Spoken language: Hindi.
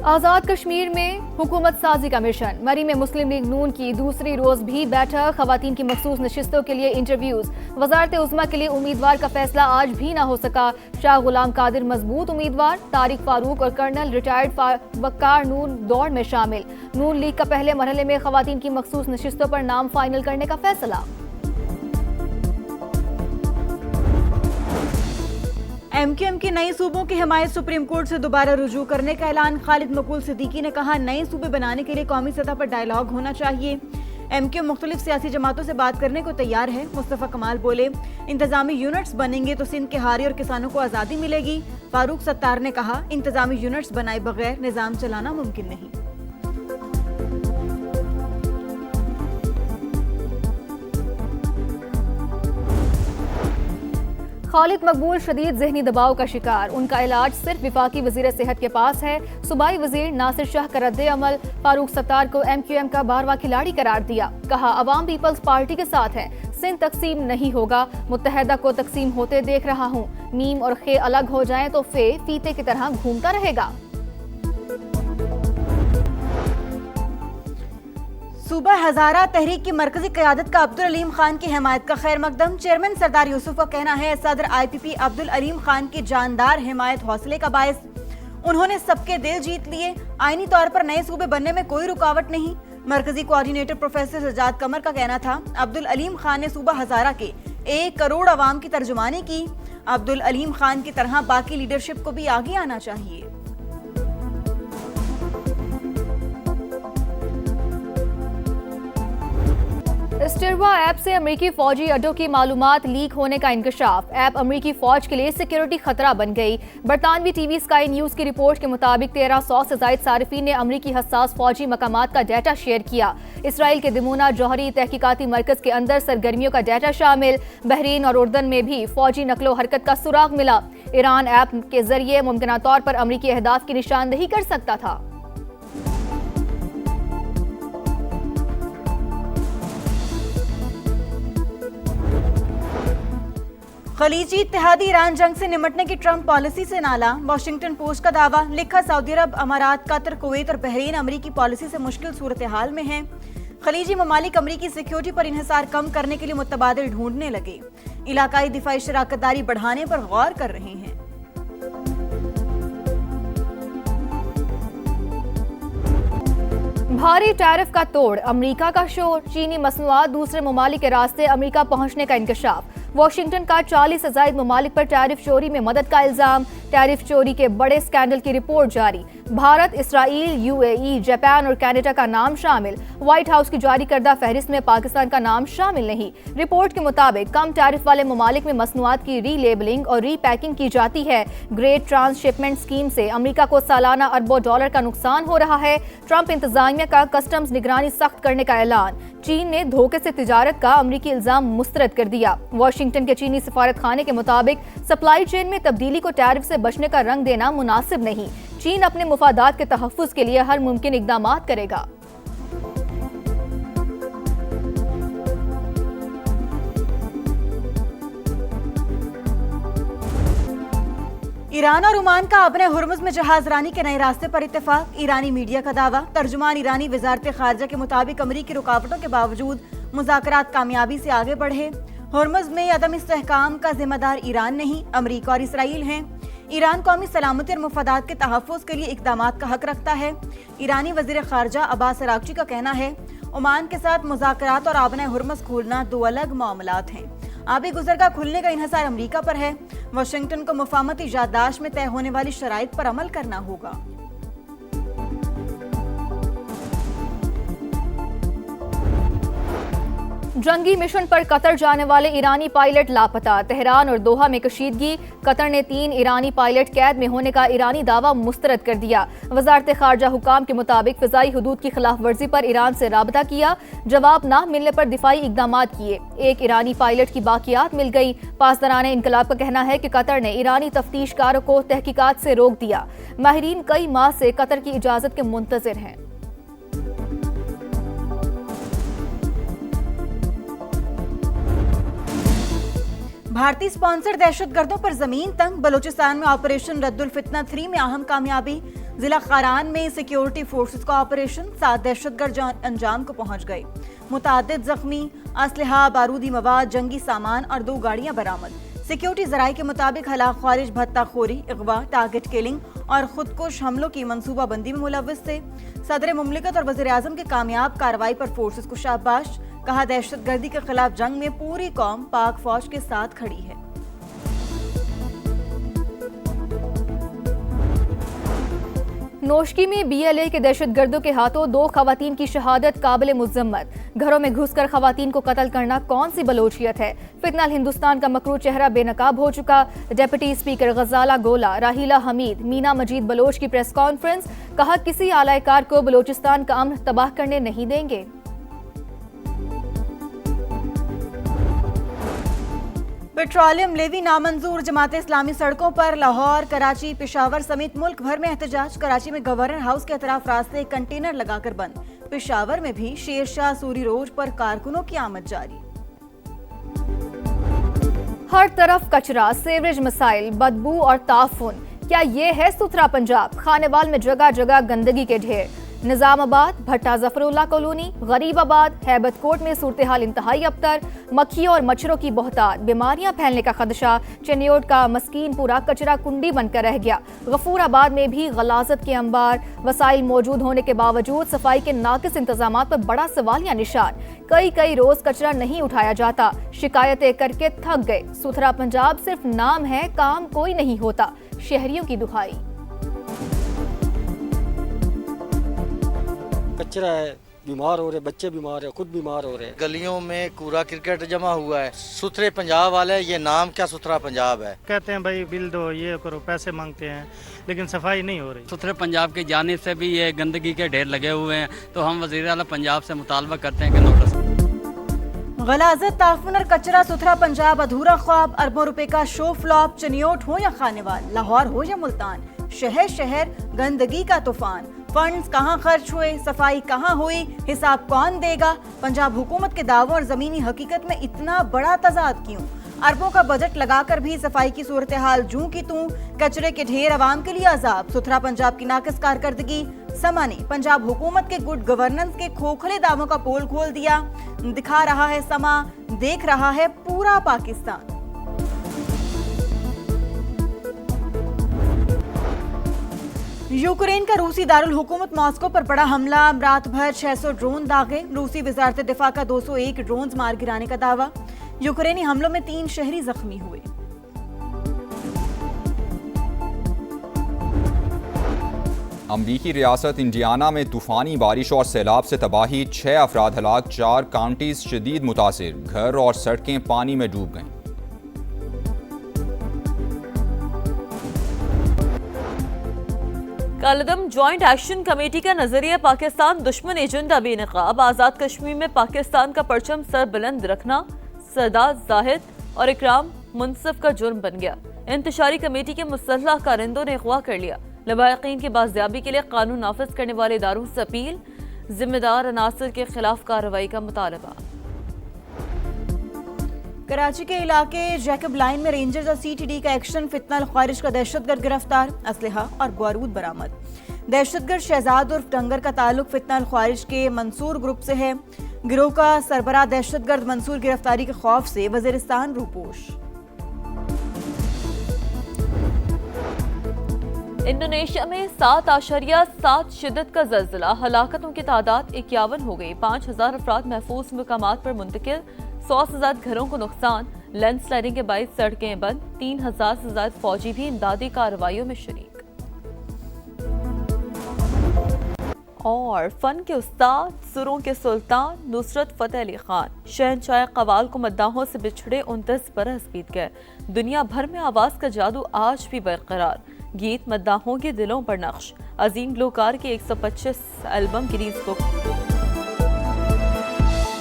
आज़ाद कश्मीर में हुकूमत साजी का मिशन। मरी में मुस्लिम लीग नून की दूसरी रोज भी बैठक। खवातीन की मखसूस नशिस्तों के लिए इंटरव्यूज। वजारत उज़्मा के लिए उम्मीदवार का फैसला आज भी ना हो सका। शाह गुलाम कादिर मजबूत उम्मीदवार। तारिक फारूक और कर्नल रिटायर्ड वक्कार नून दौड़ में शामिल। नून लीग का पहले मरहले में खवातीन की मखसूस नशिस्तों पर नाम फाइनल करने का फैसला। एमक्यूएम की नए सूबों की हिमायत सुप्रीम कोर्ट से दोबारा रुजू करने का ऐलान। खालिद मकबूल सिद्दीकी ने कहा, नए सूबे बनाने के लिए कौमी सतह पर डायलॉग होना चाहिए। एमक्यूएम मुख्तलिफ सियासी जमातों से बात करने को तैयार है। मुस्तफा कमाल बोले, इंतजामी यूनिट्स बनेंगे तो सिंध के हारी और किसानों को आज़ादी मिलेगी। फारूक सत्तार ने कहा, इंतजामी यूनिट्स बनाए बगैर निज़ाम चलाना मुमकिन नहीं। खालिद मकबूल शदीद जहनी दबाव का शिकार। उनका इलाज सिर्फ विफाकी वजीर सेहत के पास है। सूबाई वजीर नासिर शाह का रद्द अमल। फारूक सत्तार को एमक्यूएम का 12वां खिलाड़ी करार दिया। कहा, अवाम पीपल्स पार्टी के साथ है। सिंध तकसीम नहीं होगा। मुत्तहदा को तकसीम होते देख रहा हूँ। मीम और खे अलग हो जाएं तो फे फीते की तरह घूमता रहेगा। सूबा हजारा तहरीक की मरकजी क़यादत का अब्दुल अलीम खान की हिमायत का खैर मकदम। चेयरमैन सरदार यूसुफ का कहना है, सदर आईपीपी अब्दुल अलीम खान की जानदार हिमायत हौसले का बायस। उन्होंने सबके दिल जीत लिए। आईनी तौर पर नए सूबे बनने में कोई रुकावट नहीं। मरकजी कोऑर्डिनेटर प्रोफेसर सजाद कमर का कहना था, अब्दुल अलीम खान ने सूबा हजारा के 1 करोड़ अवाम की तर्जुमानी की। अब्दुल अलीम खान की तरह बाकी लीडरशिप को भी आगे आना चाहिए। स्टिरवा ऐप से अमेरिकी फौजी अड्डों की मालूमात लीक होने का इंकशाफ। ऐप अमेरिकी फौज के लिए सिक्योरिटी खतरा बन गई। बरतानवी टीवी स्काई न्यूज की रिपोर्ट के मुताबिक 1300 से ज्यादा सारिफीन ने अमेरिकी हसास फौजी मकामात का डाटा शेयर किया। इसराइल के दिमोना जौहरी तहकीकाती मरकज के अंदर सरगर्मियों का डाटा शामिल। बहरीन और उर्दन में भी फौजी नकलो हरकत का सुराग मिला। ईरान ऐप के जरिए मुमकिन तौर पर अमेरिकी अहदाफ की निशानदही कर सकता था। खलीजी इत्तेहादी ईरान जंग से निमटने की ट्रंप पॉलिसी से नाला। वॉशिंगटन पोस्ट का दावा। लिखा, सऊदी अरब, अमारात, कतर, कुवैत और बहरीन अमरीकी पॉलिसी से मुश्किल सूरत हाल में हैं। खलीजी ममालिक अमरीकी सिक्योरिटी पर इन्हिसार कम करने के लिए मुतबादिल ढूंढने लगे। इलाकाई दिफाई शराकतदारी बढ़ाने पर गौर कर रहे हैं। भारी टैरिफ का तोड़। अमेरिका का शोर। चीनी मसनूआत दूसरे ममालिक के रास्ते अमेरिका पहुंचने का इंकशाफ। वॉशिंगटन का 40 से ज्यादा ममालिक पर टैरिफ चोरी में मदद का इल्जाम। टैरिफ चोरी के बड़े स्कैंडल की रिपोर्ट जारी। भारत, इसराइल, यूएई, जापान और कनाडा का नाम शामिल। व्हाइट हाउस की जारी करदा फहरिस्त में पाकिस्तान का नाम शामिल नहीं। रिपोर्ट के मुताबिक कम टैरिफ वाले ममालिक में मसनूआत की रीलेबलिंग और रीपैकिंग की जाती है। ग्रेट ट्रांसशिपमेंट स्कीम से अमेरिका को सालाना अरबों डॉलर का नुकसान हो रहा है। ट्रंप इंतजामिया का कस्टम्स निगरानी सख्त करने का ऐलान। चीन ने धोखे से तिजारत का अमेरिकी इल्जाम मुस्तरद कर दिया। वॉशिंगटन के चीनी सफारत खाने के मुताबिक सप्लाई चेन में तब्दीली को टैरिफ से बचने का रंग देना मुनासिब नहीं। चीन अपने मुफादात के तहफ्फुज के लिए हर मुमकिन इक़दामात करेगा। ईरान और ओमान का अपने हुर्मुज़ में जहाज रानी के नए रास्ते पर इत्तेफाक। ईरानी मीडिया का दावा। तर्जुमान ईरानी वजारत खारजा के मुताबिक अमरीकी रुकावटों के बावजूद मुज़ाकरात कामयाबी से आगे बढ़े। हुर्मुज़ में अदम इस्तेहकाम का जिम्मेदार ईरान नहीं, अमरीका और इसराइल हैं। ईरान कौमी सलामती और मुफादात के तहफ़्फ़ुज़ के लिए इक़दामात का हक रखता है। ईरानी वज़ीर ख़ारजा अब्बास अराग़ची का कहना है, ओमान के साथ मुज़ाकरात और आबना हुर्मुज़ खोलना 2 अलग मामलात हैं। आबी गुज़र का खुलने का इन्हिसार अमरीका पर है। वाशिंगटन को मुफाहमती याददाश्त में तय होने वाली शराइत पर अमल करना होगा। जंगी मिशन पर कतर जाने वाले ईरानी पायलट लापता। तेहरान और दोहा में कशीदगी। कतर ने 3 ईरानी पायलट कैद में होने का ईरानी दावा मुस्तरद कर दिया। वजारत खारजा हुकाम के मुताबिक फ़िज़ाई हुदूद की खिलाफ वर्जी पर ईरान से राबता किया। जवाब ना मिलने पर दिफाई इक़दामात किए। 1 ईरानी पायलट की बाकियात मिल गई। पासदारान इनकलाब का कहना है कि कतर ने ईरानी तफ्तीशकारों को तहकीकात से रोक दिया। माहिरीन कई माह से कतर की इजाज़त के मुंतज़िर हैं। भारतीय स्पॉन्सर दहशतगर्दों पर जमीन तंग। बलूचिस्तान में ऑपरेशन रद्दुल फितना 3 में अहम कामयाबी। जिला खारान में सिक्योरिटी फोर्सेस का ऑपरेशन, 7 दहशतगर्द अंजाम को पहुंच गए। मुतादिद जख्मी, असलहा, बारूदी मवाद, जंगी सामान और 2 गाड़ियां बरामद। सिक्योरिटी जराये के मुताबिक हलाक ख्वारिज भत्ताखोरी, अगवा, टारगेट किलिंग और खुदकुश हमलों की मंसूबाबंदी में मुलव्विस थे। सदर मुमलिकत और वज़ीर आज़म की कामयाब कार्रवाई पर फोर्सेस को शाबाश, कहा दहशतगर्दी के खिलाफ जंग में पूरी कौम पाक फौज के साथ खड़ी है। नोशकी में BLA के दहशतगर्दों के हाथों 2 खवातीन की शहादत काबिल मुज़म्मत। घरों में घुसकर खवातीन को कत्ल करना कौन सी बलोचियत है। फितनाल हिंदुस्तान का मकरू चेहरा बेनकाब हो चुका। डिप्टी स्पीकर गजाला गोला, राहीला हमीद, मीना मजीद बलोच की प्रेस कॉन्फ्रेंस, कहा किसी आलायकार को बलोचिस्तान का अमन तबाह करने नहीं देंगे। पेट्रोलियम लेवी नामंजूर, जमात इस्लामी सड़कों पर। लाहौर, कराची, पेशावर समेत मुल्क भर में एहतजाज। कराची में गवर्नर हाउस के अतराफ रास्ते कंटेनर लगाकर बंद। पेशावर में भी शेरशाह सूरी रोड पर कारकुनों की आमद जारी। हर तरफ कचरा, सीवरेज मसाइल, बदबू और ताफुन। क्या ये है सुथरा पंजाब? खानेवाल में जगह जगह गंदगी के ढेर। निजामाबाद, भट्टा जफरुल्ला कॉलोनी, गरीबाबाद, हैबत कोट में सूरत हाल इंतहाई अबतर। मक्खियों और मच्छरों की बहुतात, बीमारियां फैलने का खदशा। चनियोट का मस्कीन पूरा कचरा कुंडी बनकर रह गया। गफूराबाद में भी गलाजत के अंबार। वसाइल मौजूद होने के बावजूद सफाई के नाकिस इंतजाम पर बड़ा सवालिया निशान। कई रोज कचरा नहीं उठाया जाता। शिकायतें करके थक गए। सुथरा पंजाब सिर्फ नाम है, काम कोई नहीं होता। शहरियों की दुहाई। कचरा है, बीमार हो रहे, बच्चे बीमार है, खुद बीमार हो रहे हैं। गलियों में कूड़ा क्रिकेट जमा हुआ है। सुथरे पंजाब वाले, ये नाम क्या सुथरा पंजाब है? कहते हैं भाई बिल दो, ये करो, पैसे मांगते हैं, लेकिन सफाई नहीं हो रही। सुथरे पंजाब की जानिब से भी ये गंदगी के ढेर लगे हुए हैं, तो हम वज़ीर आला पंजाब से मुतालबा करते हैं कि नोटिस। गलाजत, ताफुन और कचरा, सुथरा पंजाब अधूरा ख्वाब। अरबों रुपए का शो फ्लॉप। चनियोट हो या खानेवाल, लाहौर हो या मुल्तान, शहर शहर गंदगी का तूफान। फंड्स कहाँ खर्च हुए, सफाई कहाँ हुई, हिसाब कौन देगा? पंजाब हुकूमत के दावों और जमीनी हकीकत में इतना बड़ा तजाद क्यों? अरबों का बजट लगाकर भी सफाई की सूरत हाल जूं की तूं। कचरे के ढेर अवाम के लिए अजाब। सुथरा पंजाब की नाकिस कारकर्दगी। समा ने पंजाब हुकूमत के गुड गवर्नेंस के खोखले दावों का पोल खोल दिया। दिखा रहा है समा, देख रहा है पूरा पाकिस्तान। यूक्रेन का रूसी दारुल हुकूमत मॉस्को पर बड़ा हमला। रात भर 600 ड्रोन दागे। रूसी वजारत दिफा का 201 ड्रोन मार गिराने का दावा। यूक्रेनी हमलों में 3 शहरी जख्मी हुए। अमरीकी रियासत इंडियाना में तूफानी बारिश और सैलाब से तबाही, 6 अफराद हलाक, 4 काउंटीज शदीद मुतासिर। घर और सड़कें पानी में डूब गईं। कालदम जॉइंट एक्शन कमेटी का नजरिया पाकिस्तान दुश्मन एजेंडा बेनकाब। आज़ाद कश्मीर में पाकिस्तान का परचम सर बुलंद रखना सरदार जाहिद और इकराम मुनसिफ का जुर्म बन गया। इंतशारी कमेटी के मुसल्लह कारिंदों ने अगवा कर लिया। लवाहिकीन की बाजियाबी के लिए कानून नाफिज करने वाले इदारों से अपील। जिम्मेदार अनासर के खिलाफ कार्रवाई का मुतालबा। कराची के इलाके जैकब लाइन में रेंजर्स और CTD का एक्शन। फितनाल ख्वारिज का दहशतगर्द गिरफ्तार, असलहा और बारूद बरामद। दहशतगर्द शहजाद उर्फ डंगर का ताल्लुक फितनाल ख्वारिज के मंसूर ग्रुप से है। गिरोह का सरबराह दहशतगर्द मंसूर गिरफ्तारी के खौफ से वजीरिस्तान रूपोश। इंडोनेशिया में 7.7 शिद्दत का जल्जला। हलाकतों की तादाद 51 हो गई। 5000 अफराद महफूज मकामात पर मुंतकिल। 100 से ज्यादा घरों को नुकसान। लैंडस्लाइडिंग के बाइस सड़कें बंद। 3000 से ज्यादा फौजी भी इमदादी कार्रवाइयों में शरीक। और फन के उस्ताद, सुरों के सुल्तान नुसरत फतेह अली खान, शहंशाह कवाल को मद्दाहों से बिछड़े 29 बरस बीत गए। दुनिया भर में आवाज का जादू आज भी बरकरार। गीत मद्दाहों के दिलों पर नक्श। अजीम ग्लोकार के 125 एल्बम गिनीज बुक